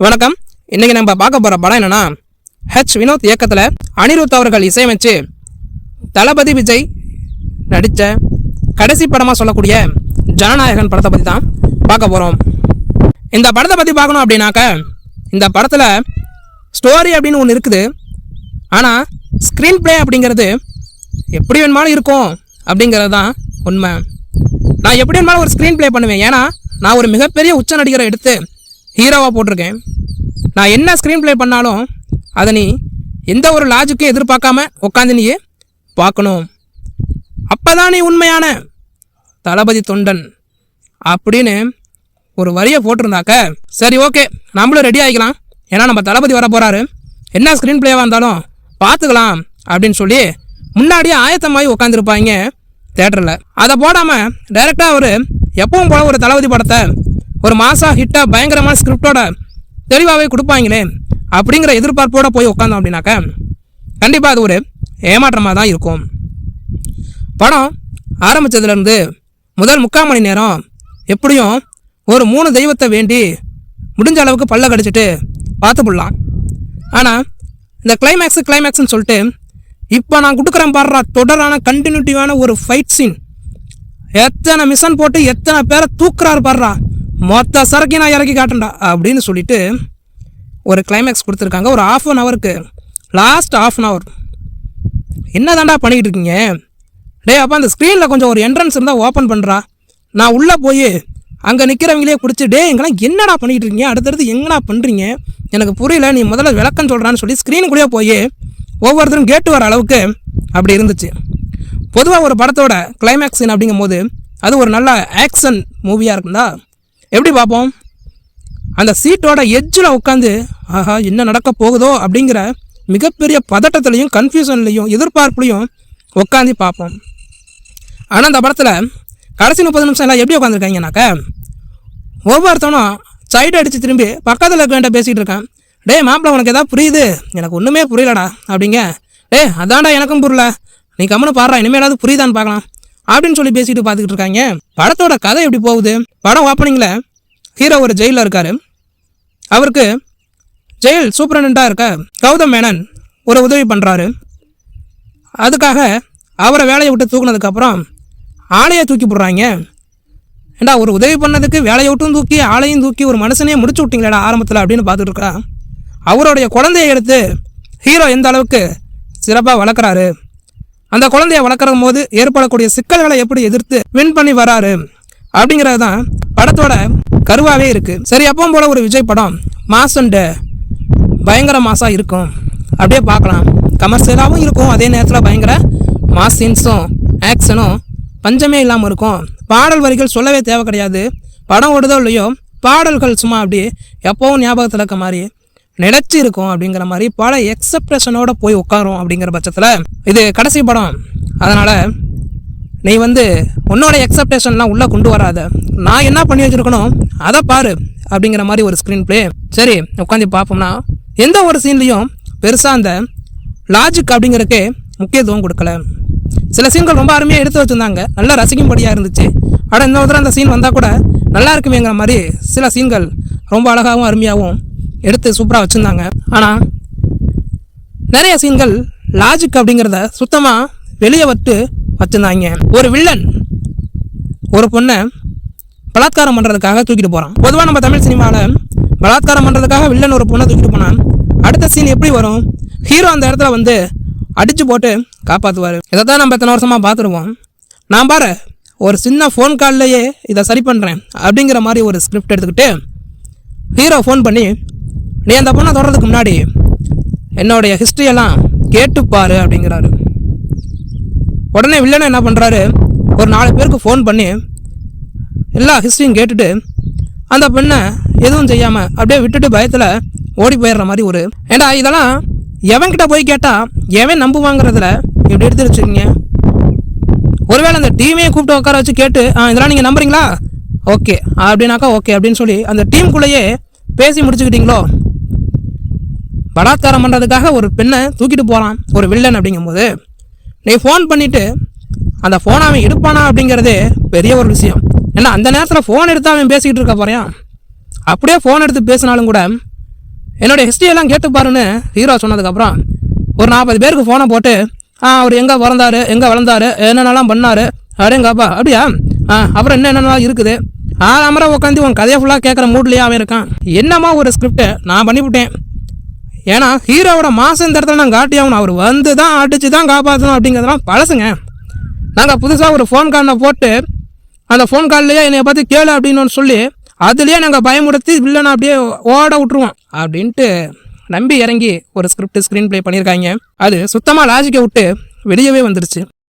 வணக்கம். இன்னைக்கு நம்ம பார்க்க போற படம் என்னன்னா, வினோத் இயக்கத்தில் அனிருத் அவர்கள் இசையமைச்சு தளபதி விஜய் நடித்த கடைசி படமாக சொல்லக்கூடிய ஜனநாயகன் படத்தை பற்றி தான் பார்க்க போகிறோம். இந்த படத்தை பற்றி பார்க்கணும் அப்படின்னாக்க, இந்த படத்தில் ஸ்டோரி அப்படின்னு ஒன்று இருக்குது. ஆனால் ஸ்க்ரீன் பிளே அப்படிங்கிறது எப்படி வேணுமாலும் இருக்கும் அப்படிங்கிறது தான் உண்மை. நான் எப்படி வேணுமாலும் ஒரு ஸ்க்ரீன் பிளே பண்ணுவேன். ஏன்னா நான் ஒரு மிகப்பெரிய உச்ச நடிகரை எடுத்து ஹீரோவாக போட்டிருக்கேன். நான் என்ன ஸ்க்ரீன் பிளே பண்ணாலும் அதை நீ எந்த ஒரு லாஜிக்கும் எதிர்பார்க்காம உட்காந்து நீயே பார்க்கணும். அப்போ தான் நீ உண்மையான தளபதி தொண்டன் அப்படின்னு ஒரு வரியை போட்டிருந்தாக்க சரி, ஓகே, நம்மளும் ரெடி ஆகிக்கலாம். ஏன்னா நம்ம தளபதி வர போகிறாரு, என்ன ஸ்க்ரீன் பிளேவாக இருந்தாலும் பார்த்துக்கலாம் அப்படின்னு சொல்லி முன்னாடியே ஆயத்தமாகி உட்காந்துருப்பாங்க தேட்டரில். அதை போடாமல் டைரெக்டாக அவர் எப்பவும் போல ஒரு தளபதி படத்தை ஒரு மாசா ஹிட்டாக பயங்கரமான ஸ்கிரிப்டோட தெளிவாகவே கொடுப்பாங்களே அப்படிங்கிற எதிர்பார்ப்போடு போய் உட்காந்தோம் அப்படின்னாக்க கண்டிப்பாக அது ஒரு ஏமாற்றமாக தான் இருக்கும். படம் ஆரம்பித்ததுலேருந்து முதல் 3/4 மணி நேரம் எப்படியும் ஒரு 3 தெய்வத்தை வேண்டி முடிஞ்ச அளவுக்கு பல்ல கடிச்சிட்டு பார்த்து போடலாம். ஆனால் இந்த கிளைமேக்ஸ்ன்னு சொல்லிட்டு இப்போ நான் கொடுக்குறேன் பாடுறா தொடரான கண்டினியூட்டிவான ஒரு ஃபைட் சீன், எத்தனை மிஷன் போட்டு எத்தனை பேரை தூக்குறாரு பாடுறா, மொத்த சரக்கு நான் இறக்கி காட்டுண்டா அப்படின்னு சொல்லிட்டு ஒரு கிளைமேக்ஸ் கொடுத்துருக்காங்க. ஒரு 1/2 ஹவருக்கு, லாஸ்ட் 1/2 ஹவர் என்ன தாண்டா பண்ணிக்கிட்டு இருக்கீங்க? அப்போ அந்த ஸ்க்ரீனில் கொஞ்சம் ஒரு என்ட்ரன்ஸ் இருந்தால் ஓப்பன் பண்ணுறா, நான் உள்ளே போய் அங்கே நிற்கிறவங்களே பிடிச்சி எங்கெல்லாம் என்னடா பண்ணிக்கிட்டு இருக்கீங்க, அடுத்தடுத்து எங்கடா பண்ணுறீங்க, எனக்கு புரியல, நீ முதல்ல விளக்கம் சொல்கிறான்னு சொல்லி ஸ்க்ரீனுக்குள்ளேயே போய் ஒவ்வொருத்தரும் கேட்டு வர அளவுக்கு அப்படி இருந்துச்சு. பொதுவாக ஒரு படத்தோட கிளைமேக்ஸ் சீன் அப்படிங்கும் போது அது ஒரு நல்ல ஆக்ஷன் மூவியாக இருக்குந்தா எப்படி பார்ப்போம்? அந்த சீட்டோட எட்ஜில் உட்காந்து ஆஹா என்ன நடக்க போகுதோ அப்படிங்கிற மிகப்பெரிய பதட்டத்துலையும் கன்ஃபியூஷன்லையும் எதிர்பார்ப்புலையும் உட்காந்து பார்ப்போம். ஆனால் அந்த படத்தில் கடைசி 30 நிமிஷம் எல்லாம் எப்படி உட்காந்துருக்காங்கனாக்க, ஒவ்வொருத்தனும் சைடு அடித்து திரும்பி பக்கத்தில் இருக்க பேசிகிட்டு இருக்கேன். மாப்பிள்ள உனக்கு எதாவது புரியுது? எனக்கு ஒன்றுமே புரியலடா அப்படிங்க. அதான்டா எனக்கும் புரியல, நீ கம்முன்னு பாடுறா, இனிமேலாவது புரியுதான்னு பார்க்கலாம் அப்படின்னு சொல்லி பேசிட்டு பார்த்துக்கிட்டு இருக்காங்க. படத்தோட கதை எப்படி போகுது? படம் ஓப்பனிங்கில் ஹீரோ ஒரு ஜெயிலில் இருக்கார். அவருக்கு ஜெயில் சூப்பரண்டாக இருக்க கௌதம் மேனன் ஒரு உதவி பண்ணுறாரு. அதுக்காக அவரை வேலையை விட்டு தூக்குனதுக்கப்புறம் ஆளையை தூக்கி போடுறாங்க. ஏண்டா ஒரு உதவி பண்ணதுக்கு வேலையை விட்டும் தூக்கி ஆளையும் தூக்கி ஒரு மனுஷனையே முடிச்சு விட்டீங்களேடா ஆரம்பத்தில் அப்படின்னு பார்த்துட்டு இருக்கா. அவருடைய குழந்தையை எடுத்து ஹீரோ எந்த அளவுக்கு சிறப்பாக வளர்க்குறாரு, அந்த குழந்தைய வளர்க்குற போது ஏற்படக்கூடிய சிக்கல்களை எப்படி எதிர்த்து வின் பண்ணி வராரு அப்படிங்கிறது தான் படத்தோட கருவாவே இருக்குது. சரி, அப்பவும் போல் ஒரு விஜய் படம் மாஸ் அண்டு பயங்கர மாஸாக இருக்கும், அப்படியே பார்க்கலாம். கமர்ஷியலாகவும் இருக்கும், அதே நேரத்தில் பயங்கர மாஸ் சீன்ஸும் ஆக்ஷனும் பஞ்சமே இல்லாமல் இருக்கும். பாடல் வரிகள் சொல்லவே தேவை கிடையாது. படம் ஓடுதோ இல்லையோ பாடல்கள் சும்மா அப்படி எப்போவும் ஞாபகத்தில் இருக்க மாதிரி நினைச்சி இருக்கும் அப்படிங்கிற மாதிரி பல எக்ஸப்டேஷனோட போய் உட்காரும். அப்படிங்கிற பட்சத்தில் இது கடைசி படம், அதனால் நீ உன்னோட எக்ஸப்டேஷன்லாம் உள்ளே கொண்டு வராத, நான் என்ன பண்ணி வச்சுருக்கணும் அதை பாரு அப்படிங்கிற மாதிரி ஒரு ஸ்க்ரீன் பிளே. சரி, உட்காந்து பார்ப்போம்னா எந்த ஒரு சீன்லேயும் பெருசாக அந்த லாஜிக் அப்படிங்கிறதுக்கே முக்கியத்துவம் கொடுக்கல. சில சீன்கள் ரொம்ப அருமையாக எடுத்து வச்சுருந்தாங்க, நல்லா ரசிக்கும்படியாக இருந்துச்சு. ஆனால் இன்னொரு தடவை அந்த சீன் வந்தால் கூட நல்லா இருக்குமேங்கிற மாதிரி சில சீன்கள் ரொம்ப அழகாகவும் அருமையாகவும் எடுத்து சூப்பராக வச்சுருந்தாங்க. ஆனால் நிறைய சீன்கள் லாஜிக் அப்படிங்கிறத சுத்தமாக வெளியே வச்சுருந்தாங்க. ஒரு வில்லன் ஒரு பொண்ணை பலாத்காரம் பண்ணுறதுக்காக தூக்கிட்டு போகிறான். பொதுவாக நம்ம தமிழ் சினிமாவில் பலாத்காரம் பண்ணுறதுக்காக வில்லன் ஒரு பொண்ணை தூக்கிட்டு போனால் அடுத்த சீன் எப்படி வரும்? ஹீரோ அந்த இடத்துல அடித்து போட்டு காப்பாற்றுவார். இதை தான் நம்ம இத்தனை வருஷமாக பார்த்துருவோம். நான் பாரு ஒரு சின்ன ஃபோன் கால்லையே இதை சரி பண்ணுறேன் அப்படிங்கிற மாதிரி ஒரு ஸ்கிரிப்ட் எடுத்துக்கிட்டு ஹீரோ ஃபோன் பண்ணி, நீ அந்த பொண்ணை தொடர்றதுக்கு முன்னாடி என்னுடைய ஹிஸ்ட்ரியெல்லாம் கேட்டுப்பாரு அப்படிங்கிறாரு. உடனே வில்லனை என்ன பண்ணுறாரு, ஒரு 4 பேருக்கு ஃபோன் பண்ணி எல்லா ஹிஸ்ட்ரியும் கேட்டுட்டு அந்த பெண்ணை எதுவும் செய்யாமல் அப்படியே விட்டுட்டு பயத்தில் ஓடி போயிடுற மாதிரி ஒரு ஏண்டா இதெல்லாம் எவன்கிட்ட போய் கேட்டால் எவன் நம்புவாங்கிறதுல இப்படி எடுத்து வச்சுருக்கீங்க. ஒருவேளை அந்த டீமையே கூப்பிட்டு உட்கார வச்சு கேட்டு இதெல்லாம் நீங்கள் நம்புறீங்களா, ஓகே அப்படின்னாக்கா ஓகே அப்படின்னு சொல்லி அந்த டீமுக்குள்ளேயே பேசி முடிச்சுக்கிட்டீங்களோ? பலாத்காரம் பண்ணுறதுக்காக ஒரு பெண்ணை தூக்கிட்டு போகிறான் ஒரு வில்லன் அப்படிங்கும்போது நீ ஃபோன் பண்ணிவிட்டு அந்த ஃபோனை அவன் எடுப்பானா அப்படிங்கிறதே பெரிய ஒரு விஷயம். ஏன்னா அந்த நேரத்தில் ஃபோன் எடுத்து அவன் பேசிக்கிட்டு இருக்க போகிறான். அப்படியே ஃபோன் எடுத்து பேசினாலும் கூட என்னுடைய ஹிஸ்ட்ரியெல்லாம் கேட்டு பாருன்னு ஹீரோ சொன்னதுக்கப்புறம் ஒரு 40 பேருக்கு ஃபோனை போட்டு அவர் எங்கே பிறந்தாரு, எங்கே வளர்ந்தாரு, என்னென்னலாம் பண்ணார், அப்படியேங்கப்பா அப்படியா, அப்புறம் என்னென்னலாம் இருக்குது அமர உட்காந்து உன் கதையை ஃபுல்லாக கேட்குற மூட்லேயே அவன் இருக்கான். என்னமா ஒரு ஸ்கிரிப்டை நான் பண்ணிவிட்டேன். ஏன்னா ஹீரோவோட மாதம் இந்த இடத்துல நான் காட்டி ஆகணும். அவர் வந்து தான் அடித்து தான் காப்பாற்றணும் அப்படிங்கிறதுலாம் பழசுங்க. நாங்கள் புதுசாக ஒரு ஃபோன் காலை போட்டு அந்த ஃபோன் கால்லையே என்னை பார்த்து கேளு அப்படின்னு சொல்லி அதுலேயே நாங்கள் பயமுறுத்தி வில்லனை அப்படியே ஓட விட்டுருவோம் அப்படின்ட்டு நம்பி இறங்கி ஒரு ஸ்கிரிப்ட் ஸ்க்ரீன் ப்ளே பண்ணியிருக்காங்க. அது சுத்தமாக லாஜிக்கை விட்டு வெளியவே வந்துருச்சு.